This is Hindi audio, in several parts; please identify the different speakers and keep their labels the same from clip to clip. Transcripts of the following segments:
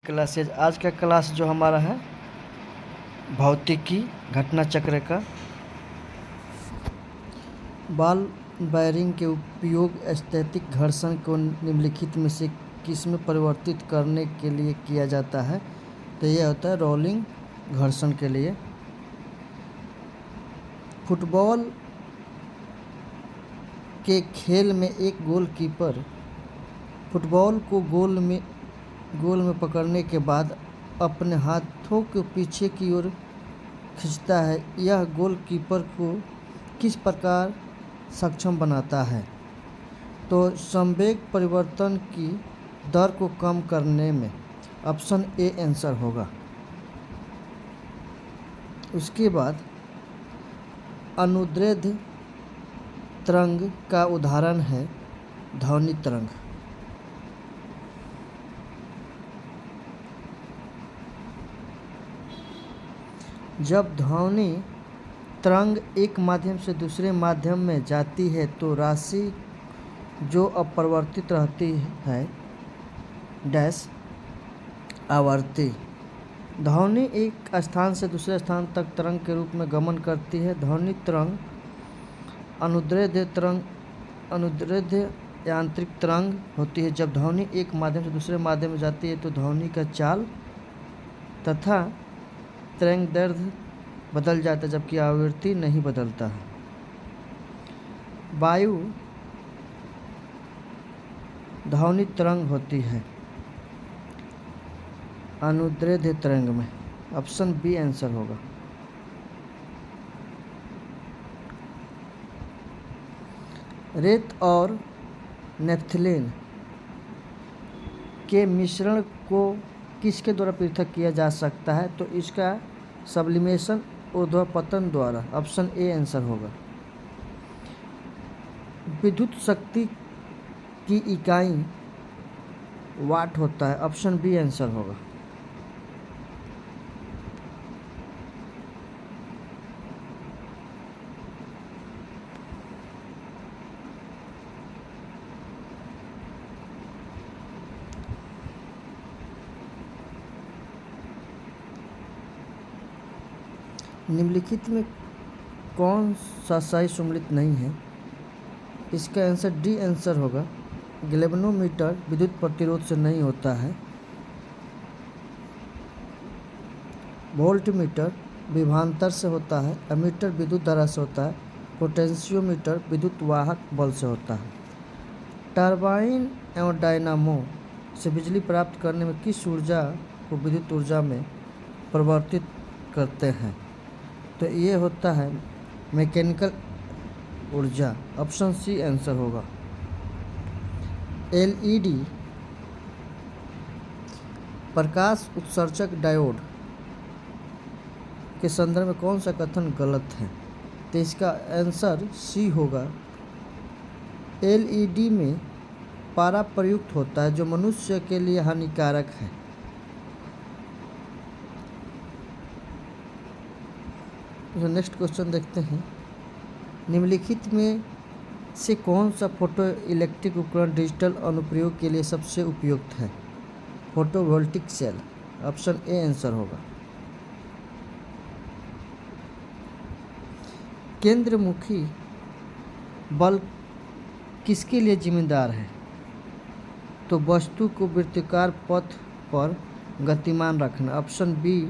Speaker 1: क्लासेज। आज का क्लास जो हमारा है भौतिकी घटना चक्र का। बॉल बेयरिंग के उपयोग स्थैतिक घर्षण को निम्नलिखित में से किस में परिवर्तित करने के लिए किया जाता है? तो यह होता है रोलिंग घर्षण के लिए। फुटबॉल के खेल में एक गोलकीपर फुटबॉल को गोल में पकड़ने के बाद अपने हाथों को पीछे की ओर खींचता है। यह गोलकीपर को किस प्रकार सक्षम बनाता है? तो संवेग परिवर्तन की दर को कम करने में। ऑप्शन ए आंसर होगा। उसके बाद अनुदैर्ध्य तरंग का उदाहरण है ध्वनि तरंग। जब ध्वनि तरंग एक माध्यम से दूसरे माध्यम में जाती है तो राशि जो अपरिवर्तित रहती है डैश आवर्ती। ध्वनि एक स्थान से दूसरे स्थान तक तरंग के रूप में गमन करती है। ध्वनि तरंग अनुदैर्ध्य यांत्रिक तरंग होती है। जब ध्वनि एक माध्यम से दूसरे माध्यम में जाती है तो ध्वनि का चाल तथा तरंगदैर्ध्य बदल जाता है, जबकि आवृत्ति नहीं बदलता है। वायु ध्वनि तरंग होती है अनुदैर्ध्य तरंग में। ऑप्शन बी आंसर होगा। रेत और नेफ्थलीन के मिश्रण को किसके द्वारा पृथक किया जा सकता है? तो इसका सब्लिमेशन ऊर्ध्वपतन द्वारा। ऑप्शन ए आंसर होगा। विद्युत शक्ति की इकाई वाट होता है। ऑप्शन बी आंसर होगा। निम्नलिखित में कौन सा सही सम्मिलित नहीं है? इसका आंसर डी आंसर होगा। गैल्वेनोमीटर विद्युत प्रतिरोध से नहीं होता है। वोल्टमीटर विभवांतर से होता है। एमीटर विद्युत धारा से होता है। पोटेंशियोमीटर विद्युत वाहक बल से होता है। टरबाइन एवं डायनामो से बिजली प्राप्त करने में किस ऊर्जा को विद्युत ऊर्जा में परिवर्तित करते हैं? तो ये होता है मैकेनिकल ऊर्जा। ऑप्शन सी आंसर होगा। एलईडी प्रकाश उत्सर्जक डायोड के संदर्भ में कौन सा कथन गलत है? तो इसका आंसर सी होगा। एलईडी में पारा प्रयुक्त होता है जो मनुष्य के लिए हानिकारक है। तो नेक्स्ट क्वेश्चन देखते हैं। निम्नलिखित में से कौन सा फोटो इलेक्ट्रिक उपकरण डिजिटल अनुप्रयोग के लिए सबसे उपयुक्त है? Photovoltaic cell. Option A answer होगा। केंद्रमुखी बल किसके लिए जिम्मेदार है? तो वस्तु को वृत्ताकार पथ पर गतिमान रखना। ऑप्शन बी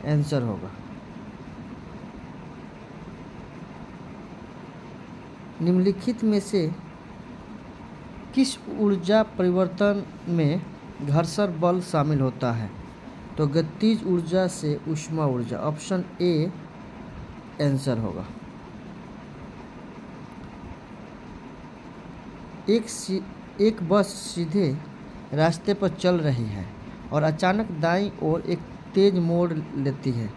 Speaker 1: आंसर होगा। निम्नलिखित में से किस ऊर्जा परिवर्तन में घर्षण बल शामिल होता है? तो गतिज ऊर्जा से ऊष्मा ऊर्जा। ऑप्शन ए आंसर होगा। एक बस सीधे रास्ते पर चल रही है और अचानक दाईं ओर एक तेज मोड़ लेती है,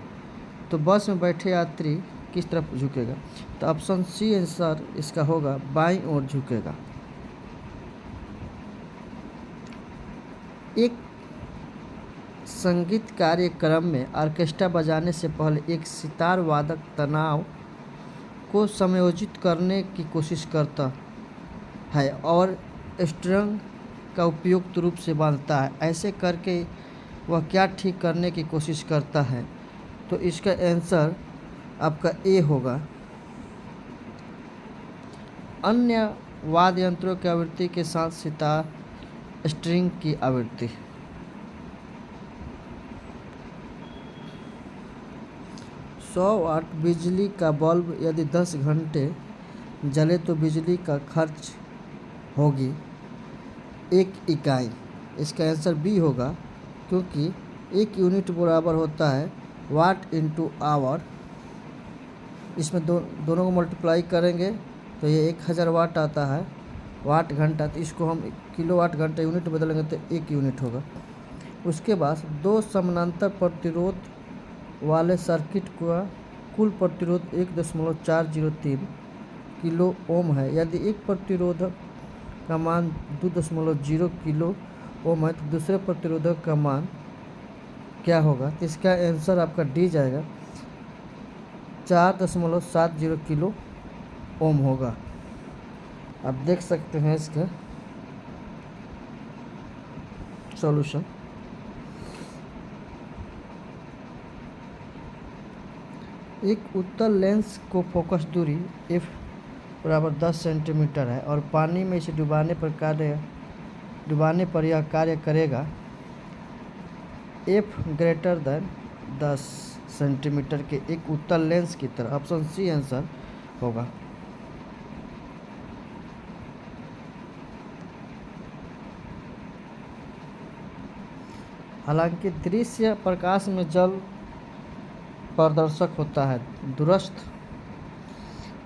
Speaker 1: तो बस में बैठे यात्री किस तरफ झुकेगा? तो ऑप्शन सी आंसर इसका होगा बाईं ओर झुकेगा। एक संगीत कार्यक्रम में ऑर्केस्ट्रा बजाने से पहले एक सितार वादक तनाव को समायोजित करने की कोशिश करता है और स्ट्रिंग का उपयुक्त रूप से बांधता है। ऐसे करके वह क्या ठीक करने की कोशिश करता है? तो इसका आंसर आपका ए होगा। अन्य वाद्य यंत्रों की आवृत्ति के साथ सितार स्ट्रिंग की आवृत्ति। 100 वाट बिजली का बल्ब यदि 10 घंटे जले तो बिजली का खर्च होगी 1 इकाई। इसका आंसर बी होगा, क्योंकि 1 यूनिट बराबर होता है वाट इंटू आवर। इसमें दोनों को मल्टीप्लाई करेंगे तो ये 1000 वाट आता है, वाट घंटा, तो इसको हम किलो वाट घंटा यूनिट बदलेंगे तो 1 यूनिट होगा। उसके बाद 2 समानांतर प्रतिरोध वाले सर्किट का कुल प्रतिरोध 1.403 किलो ओम है। यदि एक प्रतिरोधक का मान 2.0 किलो ओम है तो दूसरे प्रतिरोधक का मान क्या होगा? तो इसका आंसर आपका डी जाएगा, 4.70 किलो ओम होगा। आप देख सकते हैं इसका सॉल्यूशन। एक उत्तल लेंस को फोकस दूरी f बराबर 10 सेंटीमीटर है और पानी में इसे डुबाने पर यह कार्य करेगा f ग्रेटर देन 10 सेंटीमीटर के एक उत्तल लेंस की तरह। ऑप्शन सी आंसर होगा। हालांकि दृश्य प्रकाश में जल पारदर्शक होता है, दूरस्थ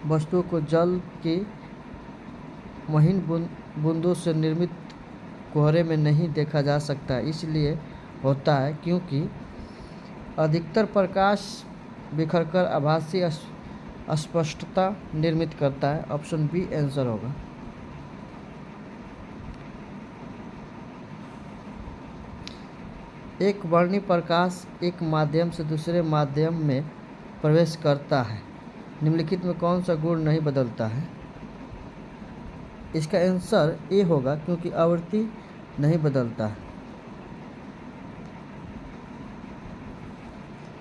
Speaker 1: वस्तुओं को जल की महीन बूंदों से निर्मित कोहरे में नहीं देखा जा सकता। इसलिए होता है क्योंकि अधिकतर प्रकाश बिखरकर आभासी अस्पष्टता निर्मित करता है। ऑप्शन बी आंसर होगा। एक वर्णी प्रकाश एक माध्यम से दूसरे माध्यम में प्रवेश करता है, निम्नलिखित में कौन सा गुण नहीं बदलता है? इसका आंसर ए होगा, क्योंकि आवृत्ति नहीं बदलता है।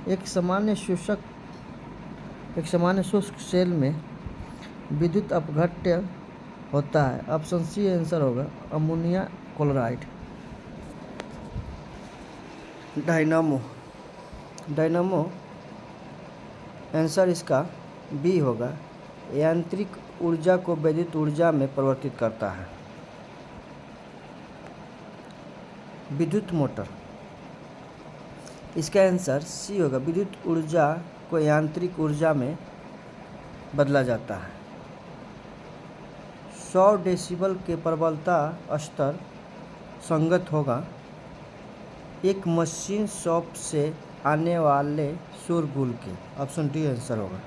Speaker 1: एक सामान्य शुष्क सेल में विद्युत अपघट्य होता है। ऑप्शन सी आंसर होगा, अमोनिया क्लोराइड। डायनामो आंसर इसका बी होगा, यांत्रिक ऊर्जा को विद्युत ऊर्जा में परिवर्तित करता है। विद्युत मोटर, इसका आंसर सी होगा, विद्युत ऊर्जा को यांत्रिक ऊर्जा में बदला जाता है। 100 डेसिबल के प्रबलता स्तर संगत होगा एक मशीन शॉप से आने वाले शोरगुल के। ऑप्शन डी आंसर होगा।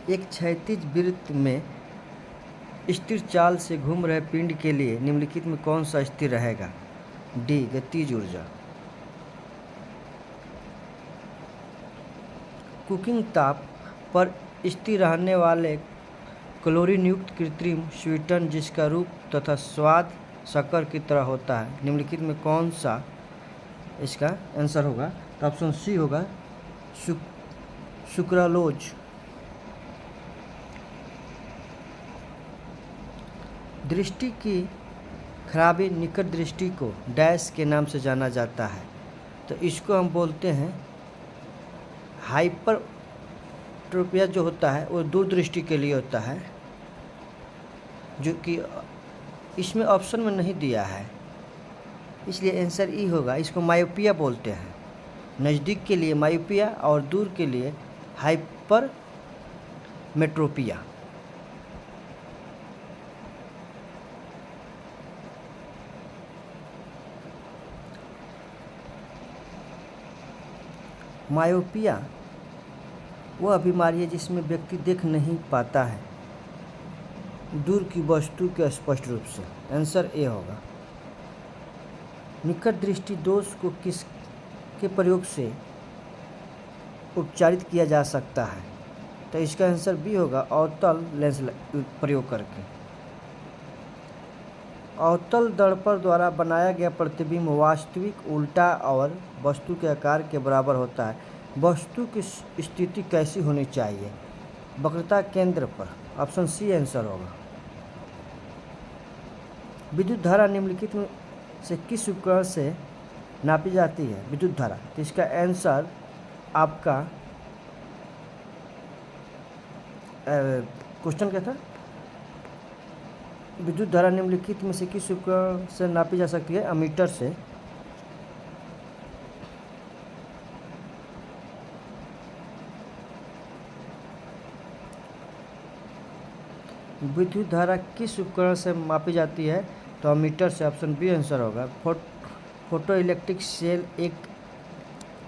Speaker 1: एक क्षैतिज वृत्त में स्थिर चाल से घूम रहे पिंड के लिए निम्नलिखित में कौन सा स्थिर रहेगा? डी गतिज ऊर्जा। कुकिंग ताप पर स्थिर रहने वाले क्लोरीन युक्त कृत्रिम स्वीटन जिसका रूप तथा स्वाद शक्कर की तरह होता है, निम्नलिखित में कौन सा इसका आंसर होगा? तो ऑप्शन सी होगा, सुक्रालोज। दृष्टि की खराबी निकट दृष्टि को डैश के नाम से जाना जाता है, तो इसको हम बोलते हैं हाइपरट्रोपिया। जो होता है वो दूरदृष्टि के लिए होता है, जो कि इसमें ऑप्शन में नहीं दिया है, इसलिए आंसर ई होगा। इसको मायोपिया बोलते हैं। नज़दीक के लिए मायोपिया और दूर के लिए हाइपरमेट्रोपिया। मायोपिया वह बीमारी है जिसमें व्यक्ति देख नहीं पाता है दूर की वस्तु के स्पष्ट रूप से। आंसर ए होगा। निकट दृष्टि दोष को किसके प्रयोग से उपचारित किया जा सकता है? तो इसका आंसर बी होगा, अवतल लेंस प्रयोग करके। अवतल दर्पण द्वारा बनाया गया प्रतिबिंब वास्तविक उल्टा और वस्तु के आकार के बराबर होता है। वस्तु की स्थिति कैसी होनी चाहिए? वक्रता केंद्र पर। ऑप्शन सी आंसर होगा। विद्युत धारा निम्नलिखित में से किस उपकरण से नापी जाती है? विद्युत धारा। तो इसका आंसर आपका क्वेश्चन क्या था? विद्युत धारा निम्नलिखित में से किस उपकरण से नापी जा सकती है? अमीटर से। विद्युत धारा किस उपकरण से मापी जाती है? तो अमीटर से। ऑप्शन बी आंसर होगा। फोटो इलेक्ट्रिक सेल एक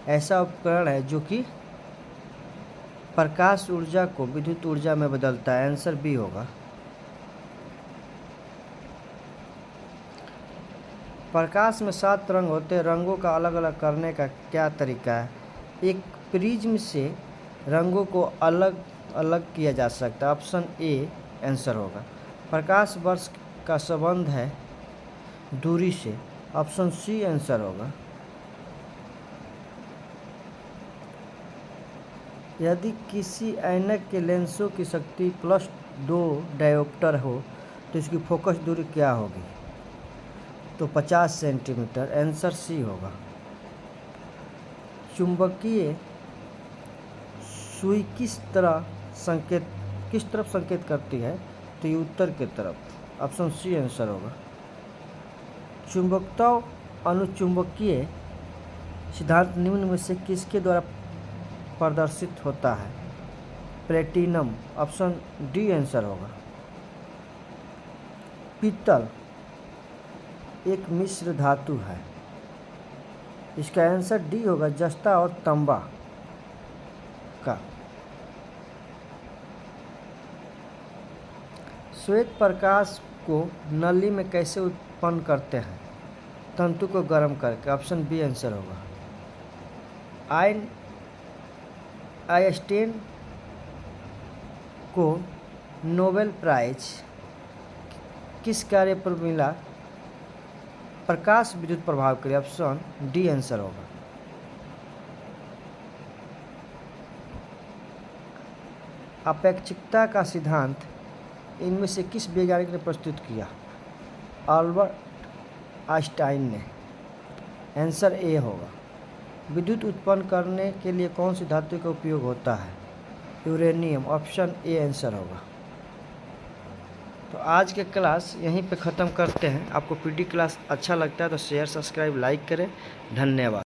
Speaker 1: ऐसा उपकरण है जो कि प्रकाश ऊर्जा को विद्युत ऊर्जा में बदलता है। आंसर बी होगा। प्रकाश में 7 रंग होते हैं। रंगों का अलग अलग करने का क्या तरीका है? एक प्रिज्म से रंगों को अलग अलग किया जा सकता है। ऑप्शन ए आंसर होगा। प्रकाश वर्ष का संबंध है दूरी से। ऑप्शन सी आंसर होगा। यदि किसी ऐनक के लेंसों की शक्ति +2 डायोप्टर हो तो इसकी फोकस दूरी क्या होगी? तो 50 सेंटीमीटर। आंसर सी होगा। चुंबकीय सुई किस तरफ संकेत करती है? तो ये उत्तर की तरफ। ऑप्शन सी आंसर होगा। चुंबकत्व अनुचुंबकीय सिद्धांत निम्न में से किसके द्वारा प्रदर्शित होता है? प्लेटिनम। ऑप्शन डी आंसर होगा। पीतल एक मिश्र धातु है। इसका आंसर डी होगा, जस्ता और तांबा का। श्वेत प्रकाश को नली में कैसे उत्पन्न करते हैं? तंतु को गर्म करके। ऑप्शन बी आंसर होगा। आइंस्टाइन को नोबेल प्राइज किस कार्य पर मिला? प्रकाश विद्युत प्रभाव के लिए। ऑप्शन डी आंसर होगा। अपेक्षिकता का सिद्धांत इनमें से किस वैज्ञानिक ने प्रस्तुत किया? अल्बर्ट आइंस्टाइन ने। आंसर ए होगा। विद्युत उत्पन्न करने के लिए कौन सी धातु का उपयोग होता है? यूरेनियम। ऑप्शन ए आंसर होगा। तो आज के क्लास यहीं पे ख़त्म करते हैं। आपको पीडी क्लास अच्छा लगता है तो शेयर, सब्सक्राइब, लाइक करें। धन्यवाद।